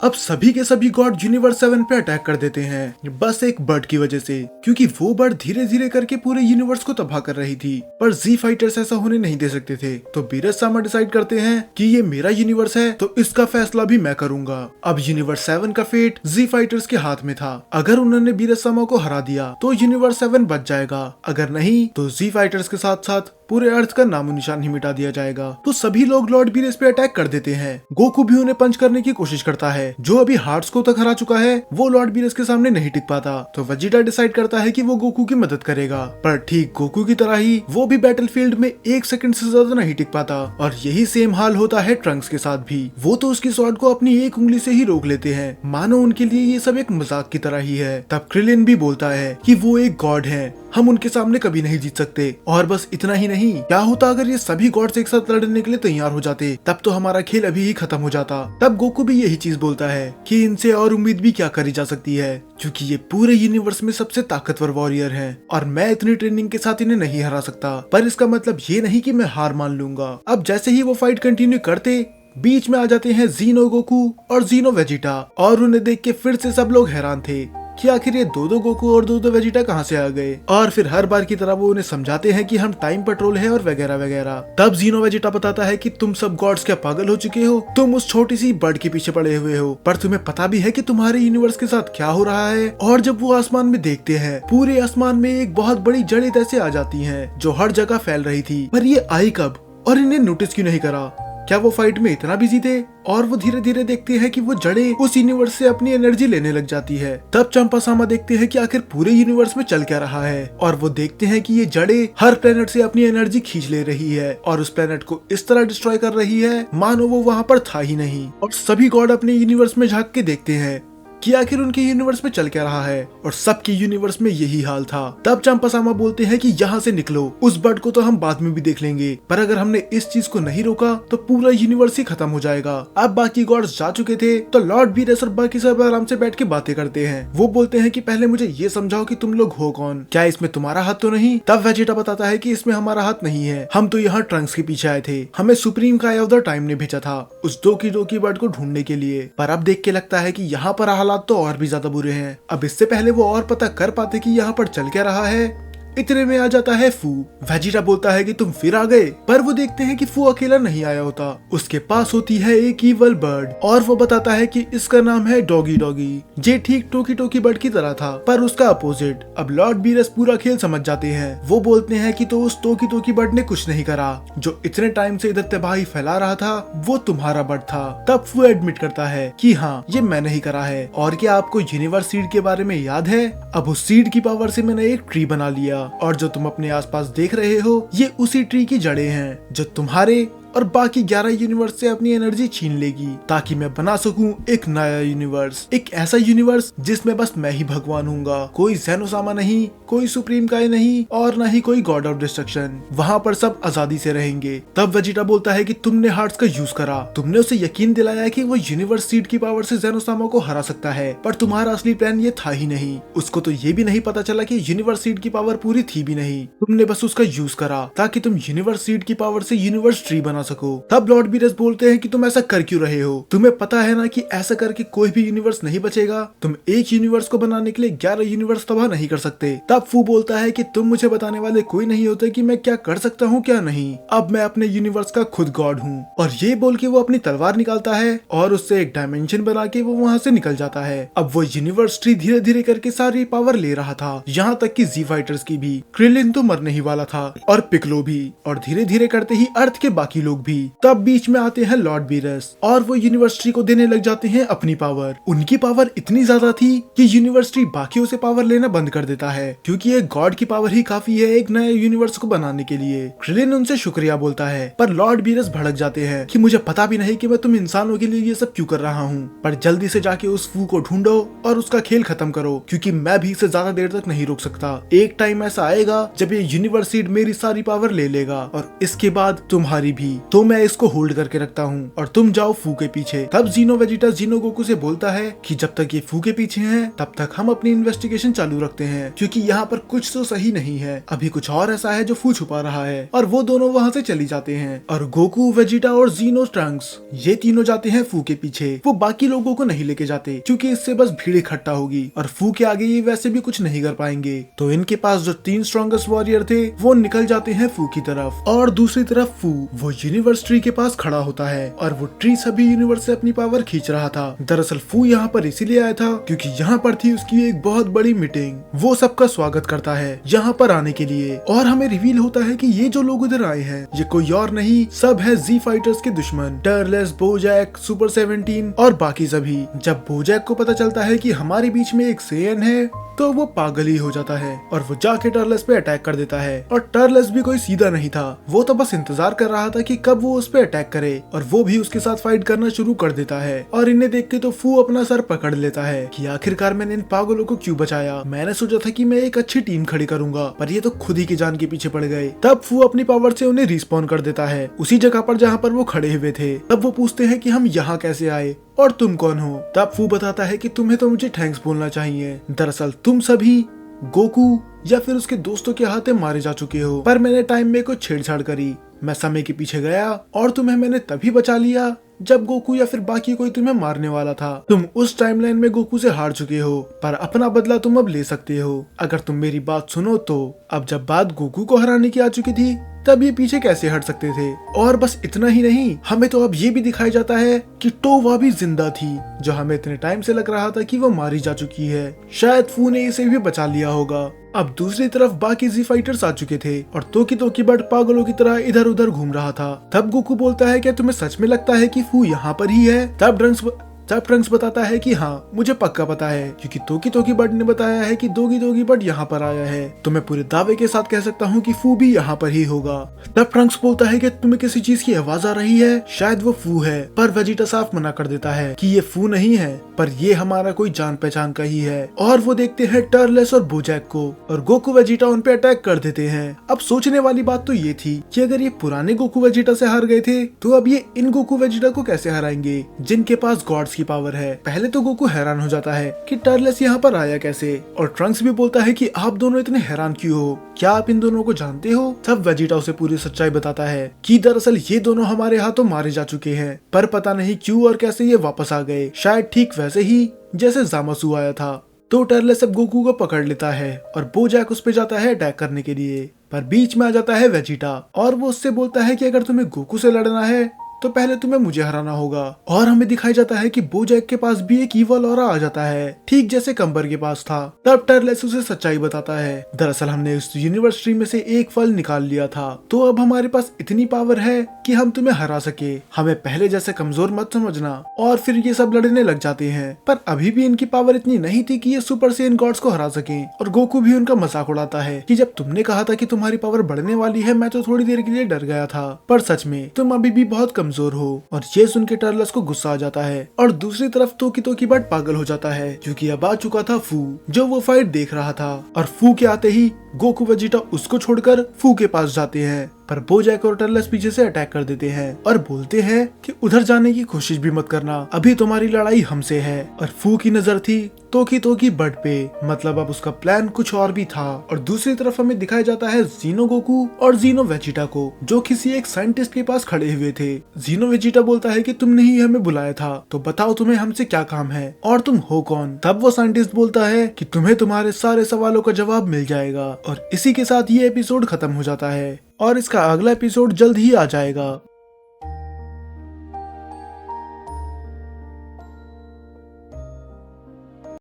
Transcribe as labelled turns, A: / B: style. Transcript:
A: अब सभी के सभी गॉड यूनिवर्स 7 पे अटैक कर देते हैं, बस एक बर्ड की वजह से, क्योंकि वो बर्ड धीरे धीरे करके पूरे यूनिवर्स को तबाह कर रही थी। पर जी फाइटर्स ऐसा होने नहीं दे सकते थे, तो बीरस सामा डिसाइड करते हैं कि ये मेरा यूनिवर्स है तो इसका फैसला भी मैं करूंगा। अब यूनिवर्स 7 का फेट जी फाइटर्स के हाथ में था। अगर उन्होंने बीरस सामा को हरा दिया तो यूनिवर्स 7 बच जाएगा, अगर नहीं तो जी फाइटर्स के साथ साथ पूरे अर्थ का नामो निशान ही मिटा दिया जाएगा। तो सभी लोग लॉर्ड बीरस पे अटैक कर देते हैं। गोकू भी उन्हें पंच करने की कोशिश करता है। जो अभी हार्ट्स को तक हरा चुका है वो लॉर्ड बीरस के सामने नहीं टिक पाता, तो वेजिटा डिसाइड करता है कि वो गोकू की मदद करेगा। पर ठीक गोकू की तरह ही वो भी बैटलफील्ड में 1 सेकंड से ज्यादा नहीं टिक पाता, और यही सेम हाल होता है ट्रंक्स के साथ भी। वो तो उसकी स्वॉर्ड को अपनी एक उंगली से ही रोक लेते हैं, मानो उनके लिए ये सब एक मजाक की तरह ही है। तब क्रिलिन भी बोलता है कि वो एक गॉड है, हम उनके सामने कभी नहीं जीत सकते। और बस इतना ही नहीं, क्या होता अगर ये सभी गॉड्स एक साथ लड़ने के लिए तैयार हो जाते, तब तो हमारा खेल अभी ही खत्म हो जाता। तब गोकू भी यही चीज बोलता है कि इनसे और उम्मीद भी क्या करी जा सकती है, क्योंकि ये पूरे यूनिवर्स में सबसे ताकतवर वॉरियर हैं और मैं इतनी ट्रेनिंग के साथ इन्हें नहीं हरा सकता। पर इसका मतलब ये नहीं कि मैं हार मान लूंगा। अब जैसे ही वो फाइट कंटिन्यू करते, बीच में आ जाते हैं जीनो गोकू और जीनो वेजिटा, और उन्हें देख के फिर से सब लोग हैरान थे कि आखिर ये दो गोकू और दो वेजिटा कहाँ से आ गए। और फिर हर बार की तरह वो उन्हें समझाते हैं कि हम टाइम पेट्रोल है और वगैरह वगैरह। तब जीनो वेजिटा बताता है कि तुम सब गॉड्स क्या पागल हो चुके हो, तुम उस छोटी सी बर्ड के पीछे पड़े हुए हो, पर तुम्हें पता भी है कि तुम्हारे यूनिवर्स के साथ क्या हो रहा है। और जब वो आसमान में देखते हैं, पूरे आसमान में एक बहुत बड़ी जड़ ऐसे आ जाती है जो हर जगह फैल रही थी। पर ये आई कब और इन्हें नोटिस क्यों नहीं करा? क्या वो फाइट में इतना बिजी थे? और वो धीरे धीरे देखते हैं कि वो जड़ें उस यूनिवर्स से अपनी एनर्जी लेने लग जाती है। तब चंपा सामा देखते हैं कि आखिर पूरे यूनिवर्स में चल क्या रहा है, और वो देखते हैं कि ये जड़ें हर प्लेनेट से अपनी एनर्जी खींच ले रही है और उस प्लेनेट को इस तरह डिस्ट्रॉय कर रही है मानो वो वहाँ पर था ही नहीं। और सभी गॉड अपने यूनिवर्स में झांक के देखते हैं कि आखिर उनके यूनिवर्स में चल क्या रहा है, और सबके यूनिवर्स में यही हाल था। तब चंपासामा बोलते हैं कि यहाँ से निकलो, उस बर्ड को तो हम बाद में भी देख लेंगे, पर अगर हमने इस चीज को नहीं रोका तो पूरा यूनिवर्स ही खत्म हो जाएगा। अब बाकी गॉड्स जा चुके थे, तो लॉर्ड बीरस और बाकी सब आराम से बैठ के बातें करते हैं। वो बोलते हैं कि पहले मुझे ये समझाओ कि तुम लोग हो कौन, क्या इसमें तुम्हारा हाथ तो नहीं? तब वेजिटा बताता है कि इसमें हमारा हाथ नहीं है, हम तो यहाँ ट्रंक्स के पीछे आए थे, हमें सुप्रीम का आई ऑफ द टाइम ने भेजा था उस डोकी बर्ड को ढूंढने के लिए। पर अब देख के लगता है कि यहाँ पर हालात तो और भी ज्यादा बुरे हैं। अब इससे पहले वो और पता कर पाते कि यहाँ पर चल क्या रहा है, इतने में आ जाता है फू। वेजिटा बोलता है कि तुम फिर आ गए, पर वो देखते हैं कि फू अकेला नहीं आया होता, उसके पास होती है एक ईवल बर्ड, और वो बताता है कि इसका नाम है डॉगी डॉगी। जे ठीक टोकी बर्ड की तरह था, पर उसका अपोजिट। अब लॉर्ड बीरस पूरा खेल समझ जाते हैं। वो बोलते हैं कि तो उस टोकी बर्ड ने कुछ नहीं करा, जो इतने टाइम से इधर तबाही फैला रहा था वो तुम्हारा बर्ड था। तब फू एडमिट करता है कि हाँ, ये मैं नहीं करा है। और क्या आपको यूनिवर्स सीड के बारे में याद है? अब उस सीड की पावर से मैंने एक ट्री बना लिया, और जो तुम अपने आसपास देख रहे हो ये उसी ट्री की जड़ें हैं जो तुम्हारे और बाकी 11 यूनिवर्स से अपनी एनर्जी छीन लेगी, ताकि मैं बना सकूं एक नया यूनिवर्स, एक ऐसा यूनिवर्स जिसमें बस मैं ही भगवान हूँगा। कोई ज़ेनोसामा नहीं, कोई सुप्रीम काय नहीं, और न ही कोई गॉड ऑफ डिस्ट्रक्शन। वहाँ पर सब आजादी से रहेंगे। तब वेजिटा बोलता है कि तुमने हार्ट्स का यूज करा, तुमने उसे यकीन दिलाया कि वो यूनिवर्स सीड की पावर से ज़ेनोसामा को हरा सकता है, पर तुम्हारा असली प्लान ये था ही नहीं। उसको तो ये भी नहीं पता चला कि यूनिवर्स सीड की पावर पूरी थी भी नहीं, तुमने बस उसका यूज करा ताकि तुम यूनिवर्स सीड की पावर से यूनिवर्स ट्री बना सको। तब लॉर्ड बीरस बोलते हैं कि तुम ऐसा कर क्यों रहे हो? तुम्हें पता है ना कि ऐसा करके कोई भी यूनिवर्स नहीं बचेगा। तुम एक यूनिवर्स को बनाने के लिए 11 यूनिवर्स तबाह नहीं कर सकते। तब फू बोलता है कि तुम मुझे बताने वाले कोई नहीं होते कि मैं क्या कर सकता हूँ क्या नहीं। अब मैं अपने यूनिवर्स का खुद गॉड हूँ। और ये बोल के वो अपनी तलवार निकालता है और उससे एक डायमेंशन बना के वो वहाँ से निकल जाता है। अब वो यूनिवर्स ट्री धीरे धीरे करके सारी पावर ले रहा था, यहाँ तक कि जी फाइटर्स की भी। क्रिलिन तो मरने ही वाला था, और पिकलो भी, और धीरे धीरे करते ही अर्थ के बाकी लोग भी। तब बीच में आते हैं लॉर्ड बीरस, और वो यूनिवर्सिटी को देने लग जाते हैं अपनी पावर। उनकी पावर इतनी ज्यादा थी कि यूनिवर्सिटी बाकियों से पावर लेना बंद कर देता है, क्योंकि एक गॉड की पावर ही काफी है एक नए यूनिवर्स को बनाने के लिए। क्रिलिन उनसे शुक्रिया बोलता है, पर लॉर्ड बीरस भड़क जाते हैं कि मुझे पता भी नहीं कि मैं तुम इंसानों के लिए ये सब क्यों कर रहा हूँ, पर जल्दी से जाके उस फू को ढूंढो और उसका खेल खत्म करो, क्योंकि मैं भी इसे ज्यादा देर तक नहीं रोक सकता। एक टाइम ऐसा आएगा जब ये यूनिवर्स सीड मेरी सारी पावर ले लेगा, और इसके बाद तुम्हारी भी। तो मैं इसको होल्ड करके रखता हूँ और तुम जाओ फू के पीछे। तब जीनो वेजिटा जीनो गोकू से बोलता है कि जब तक ये फू के पीछे हैं तब तक हम अपनी इन्वेस्टिगेशन चालू रखते हैं, क्योंकि यहाँ पर कुछ तो सही नहीं है, अभी कुछ और ऐसा है जो फू छुपा रहा है। और वो दोनों वहाँ से चली जाते हैं और गोकू, वेजिटा और जीनो ट्रंक्स ये तीनों जाते हैं फू के पीछे। वो बाकी लोगों को नहीं लेके जाते क्योंकि इससे बस भीड़ इकट्ठा होगी और फू के आगे ये वैसे भी कुछ नहीं कर पाएंगे। तो इनके पास जो 3 स्ट्रॉन्गेस्ट वॉरियर थे वो निकल जाते हैं फू की तरफ। और दूसरी तरफ फू वो यूनिवर्स ट्री के पास खड़ा होता है और वो ट्री सभी यूनिवर्स से अपनी पावर खींच रहा था। दरअसल फू यहाँ पर इसीलिए आया था क्योंकि यहाँ पर थी उसकी एक बहुत बड़ी मीटिंग। वो सबका स्वागत करता है यहाँ पर आने के लिए और हमें रिवील होता है कि ये जो लोग उधर आए हैं ये कोई और नहीं, सब है जी फाइटर्स के दुश्मन, टर्लेस, बोजैक, सुपर 17 और बाकी सभी। जब बोजैक को पता चलता है कि हमारे बीच में एक सेयन है तो वो पागल ही हो जाता है और वो जाके टर्लेस पे अटैक कर देता है। और टर्लेस भी कोई सीधा नहीं था, वो तो बस इंतजार कर रहा था कि कब वो उस पे अटैक करे और वो भी उसके साथ फाइट करना शुरू कर देता है। और इन्हें देख के तो फू अपना सर पकड़ लेता है कि आखिरकार मैंने इन पागलों को क्यों बचाया। मैंने सोचा था कि मैं एक अच्छी टीम खड़ी करूंगा पर ये तो खुद ही की जान के पीछे पड़ गए। तब फू अपनी पावर से उन्हें रिस्पॉन कर देता है उसी जगह पर जहाँ पर वो खड़े हुए थे। तब वो पूछते हैं कि हम यहाँ कैसे आए और तुम कौन हो। तब फू बताता है कि तुम्हें तो मुझे थैंक्स बोलना चाहिए, दरअसल तुम सभी गोकू या फिर उसके दोस्तों के हाथे मारे जा चुके हो, पर मैंने टाइम में कुछ छेड़छाड़ करी, मैं समय के पीछे गया और तुम्हें मैंने तभी बचा लिया जब गोकू या फिर बाकी कोई तुम्हें मारने वाला था। तुम उस टाइमलाइन में गोकू से हार चुके हो पर अपना बदला तुम अब ले सकते हो अगर तुम मेरी बात सुनो तो। अब जब बात गोकू को हराने की आ चुकी थी तब ये पीछे कैसे हट सकते थे। और बस इतना ही नहीं, हमें तो अब ये भी दिखाया जाता है कि टोवा भी जिंदा थी जो हमें इतने टाइम से लग रहा था कि वो मारी जा चुकी है। शायद फू ने इसे भी बचा लिया होगा। अब दूसरी तरफ बाकी जी फाइटर्स आ चुके थे और तोकी तोकी बट पागलों की तरह इधर उधर घूम रहा था। तब गोकू बोलता है क्या तुम्हें सच में लगता है कि फू यहाँ पर ही है। तब ट्रंक्स बताता है कि हाँ मुझे पक्का पता है क्योंकि तोकी तोकी बट ने बताया है कि दोगी दोगी बट यहाँ पर आया है, तो मैं पूरे दावे के साथ कह सकता हूँ कि फू भी यहाँ पर ही होगा। तब ट्रंक्स बोलता है कि तुम्हें किसी चीज की आवाज आ रही है, शायद वो फू है, पर वेजिटा साफ मना कर देता है कि ये फू नहीं है पर ये हमारा कोई जान पहचान का ही है। और वो देखते हैं टर्लेस और बोजैक को और गोकू वेजिटा उन पे अटैक कर देते हैं। अब सोचने वाली बात तो ये थी कि अगर ये पुराने गोकू वेजिटा से हार गए थे तो अब ये इन गोकू वेजिटा को कैसे हराएंगे जिनके पास गॉड्स की पावर है। पहले तो गोकू हैरान हो जाता है कि टर्लेस यहाँ पर आया कैसे और ट्रंक्स भी बोलता है कि आप दोनों इतने हैरान क्यों हो, क्या आप इन दोनों को जानते हो। तब वेजिटा उसे पूरी सच्चाई बताता है कि दरअसल ये दोनों हमारे हाथों मारे जा चुके हैं पर पता नहीं क्यों और कैसे ये वापस आ गए, शायद ठीक वैसे ही जैसे जामासु आया था। तो टर्लेस अब गोकू को पकड़ लेता है और बोजैक उस पे जाता है अटैक करने के लिए, पर बीच में आ जाता है वेजिटा और वो उससे बोलता है कि अगर तुम्हें गोकू से लड़ना है तो पहले तुम्हें मुझे हराना होगा। और हमें दिखाई जाता है कि बोजैक के पास भी एक ईवल ऑरा आ जाता है ठीक जैसे कंबर के पास था। तब टर्लेस उसे सच्चाई बताता है, दरअसल हमने उस यूनिवर्स ट्री में से एक फल निकाल लिया था तो अब हमारे पास इतनी पावर है कि हम तुम्हें हरा सके, हमें पहले जैसे कमजोर मत समझना। और फिर ये सब लड़ने लग जाते हैं पर अभी भी इनकी पावर इतनी नहीं थी कि ये सुपर सेन गॉड्स को हरा सके। और गोकू भी उनका मजाक उड़ाता है कि जब तुमने कहा था कि तुम्हारी पावर बढ़ने वाली है मैं तो थोड़ी देर के लिए डर गया था, पर सच में तुम अभी भी बहुत कमजोर हो। और ये सुन के टर्लेस को गुस्सा आ जाता है। और दूसरी तरफ तोकी बट पागल हो जाता है क्योंकि अब आ चुका था फू जो वो फाइट देख रहा था। और फू के आते ही गोकू वेजिटा उसको छोड़कर फू के पास जाते हैं पर बोजैक और टर्लेस पीछे से अटैक कर देते हैं और बोलते हैं कि उधर जाने की कोशिश भी मत करना, अभी तुम्हारी लड़ाई हमसे है। और फू की नजर थी तोकी बट पे, मतलब अब उसका प्लान कुछ और भी था। और दूसरी तरफ हमें दिखाया जाता है जीनो गोकू और जीनो वेजिटा को जो किसी एक साइंटिस्ट के पास खड़े हुए थे। जीनो वेजिटा बोलता है कि तुमने ही हमें बुलाया था तो बताओ तुम्हें हमसे क्या काम है और तुम हो कौन। तब वो साइंटिस्ट बोलता है कि तुम्हें तुम्हारे सारे सवालों का जवाब मिल जाएगा। और इसी के साथ ये एपिसोड खत्म हो जाता है और इसका अगला एपिसोड जल्द ही आ जाएगा।